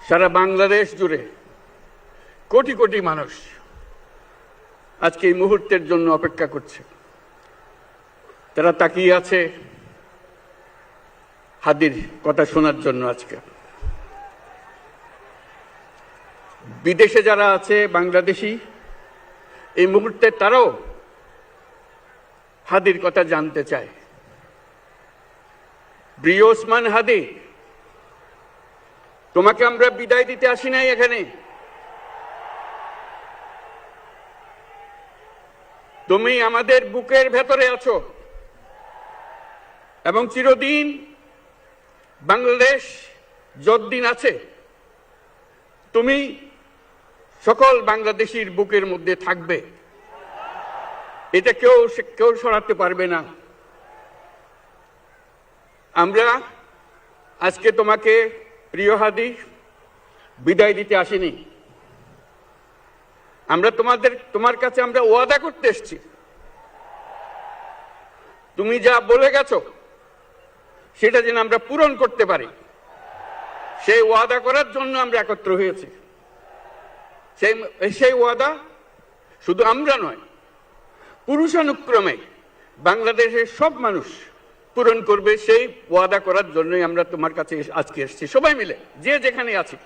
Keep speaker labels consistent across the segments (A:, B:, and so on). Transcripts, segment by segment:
A: সারা বাংলাদেশ জুড়ে কোটি কোটি মানুষ আজকে এই মুহূর্তের জন্য অপেক্ষা করছে। তারা তাকিয়ে আছে হাদির কথা শোনার জন্য। আজকে বিদেশে যারা আছে বাংলাদেশি, এই মুহূর্তে তারাও হাদির কথা জানতে চায়। প্রিয় ওসমান হাদি, তোমাকে আমরা বিদায় দিতে আসি নাই এখানে। তুমি আমাদের বুকের ভেতরে আছো এবং চিরদিন বাংলাদেশ যতদিন আছে তুমি সকল বাংলাদেশির বুকের মধ্যে থাকবে। এটা কেউ সরাতে পারবে না। আমরা আজকে তোমাকে প্রিয় হাদি বিদায় দিতে আসিনি। আমরা তোমার কাছে আমরা ওয়াদা করতে এসেছি। তুমি যা বলে গেছো সেটা যেন আমরা পূরণ করতে পারি, সেই ওয়াদা করার জন্য আমরা একত্র হয়েছি। সেই ওয়াদা শুধু আমরা নয়, পুরুষানুক্রমে বাংলাদেশের সব মানুষ পূরণ করবে। সেই ওয়াদা করার জন্যই আমরা তোমার কাছে আজকে এসেছি, সবাই মিলে যে যেখানে আছি।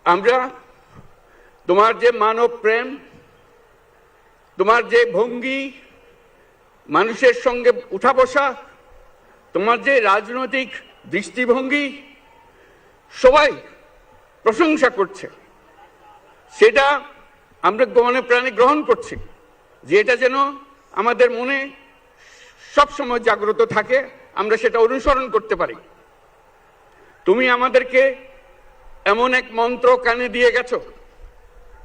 A: আমরা তোমার যে মানব প্রেম, তোমার যে ভঙ্গি, মানুষের সঙ্গে উঠা বসা, তোমার যে রাজনৈতিক দৃষ্টিভঙ্গি, সবাই প্রশংসা করছে। সেটা আমরা মনে প্রাণে গ্রহণ করছি, যে এটা যেন আমাদের মনে সবসময় জাগ্রত থাকে, আমরা সেটা অনুসরণ করতে পারি। তুমি আমাদেরকে এমন এক মন্ত্র কানে দিয়ে গেছো,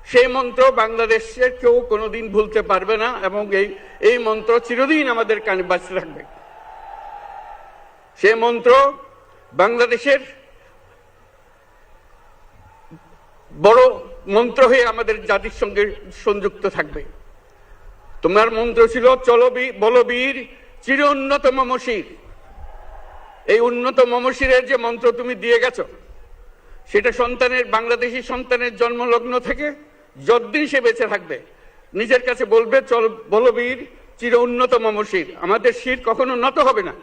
A: সেই মন্ত্র বাংলাদেশের কেউ কোনোদিন ভুলতে পারবে না এবং এই মন্ত্র চিরদিন আমাদের কানে বাজতে থাকবে। সেই মন্ত্র বাংলাদেশের বড় মন্ত্র হয়ে আমাদের জাতির সঙ্গে সংযুক্ত থাকবে। তোমার মন্ত্র ছিল চলো বলবীর চির উন্নত মমশির। এই উন্নত মমশিরের যে মন্ত্র তুমি দিয়ে গেছো, সেটা বাংলাদেশি সন্তানের জন্মলগ্ন থেকে যতদিন সে বেঁচে থাকবে নিজের কাছে বলবে চল বলবীর চির উন্নত মমশির, আমাদের শির কখনো নত হবে না।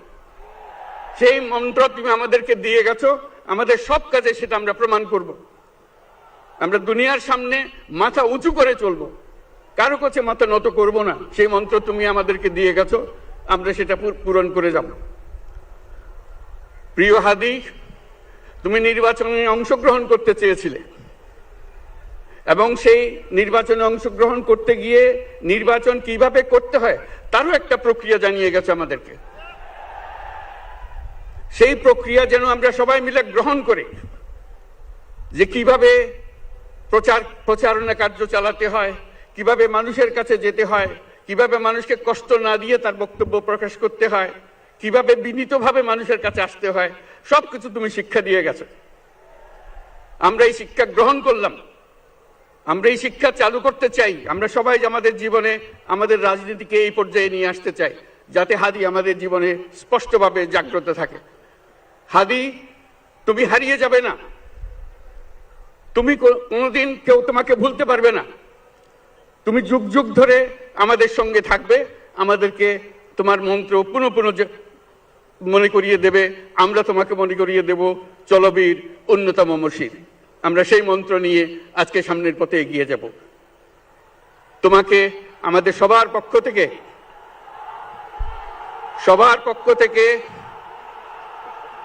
A: সেই মন্ত্র তুমি আমাদেরকে দিয়ে গেছো, আমাদের সব কাজে সেটা আমরা প্রমাণ করব। আমরা দুনিয়ার সামনে মাথা উঁচু করে চলবো, কারো কাছে মাথা নত করব না। সেই মন্ত্র তুমি আমাদেরকে দিয়ে গেছো, আমরা সেটা পূরণ করে যাব। প্রিয় হাদি, তুমি নির্বাচনে অংশগ্রহণ করতে চেয়েছিলে এবং সেই নির্বাচনে অংশগ্রহণ করতে গিয়ে নির্বাচন কিভাবে করতে হয় তারও একটা প্রক্রিয়া জানিয়ে গেছে আমাদেরকে। সেই প্রক্রিয়া যেন আমরা সবাই মিলে গ্রহণ করি, যে কিভাবে প্রচারণা কার্য চালাতে হয়, কিভাবে মানুষের কাছে যেতে হয়, কিভাবে মানুষকে কষ্ট না দিয়ে তার বক্তব্য প্রকাশ করতে হয়, কিভাবে বিনীতভাবে মানুষের কাছে আসতে হয়, সবকিছু তুমি শিক্ষা দিয়ে গেছো। আমরা এই শিক্ষা গ্রহণ করলাম, আমরা এই শিক্ষা চালু করতে চাই। আমরা সবাই আমাদের জীবনে আমাদের রাজনীতিকে এই পর্যায়ে নিয়ে আসতে চাই, যাতে হাদি আমাদের জীবনে স্পষ্টভাবে জাগ্রত থাকে। হাদি, তুমি হারিয়ে যাবে না, তুমি কোনোদিন কেউ তোমাকে ভুলতে পারবে না। তুমি যুগ যুগ ধরে আমাদের সঙ্গে থাকবে, আমাদেরকে তোমার মন্ত্র পুনঃ পুনঃ মনে করিয়ে দেবে, আমরা তোমাকে মনে করিয়ে দেব চলবীর উন্নত মমশির। আমরা সেই মন্ত্র নিয়ে আজকে সামনের পথে এগিয়ে যাব। তোমাকে আমাদের সবার পক্ষ থেকে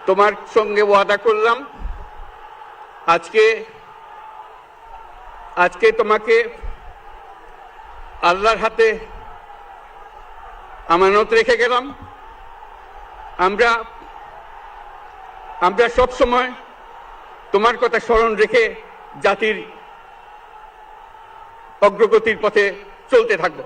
A: তোমার সঙ্গে ওয়াদা করলাম, আজকে তোমাকে আল্লাহর হাতে আমানত রেখে গেলাম। আমরা সব সময় তোমার কথা স্মরণ রেখে জাতির অগ্রগতির পথে চলতে থাকবো।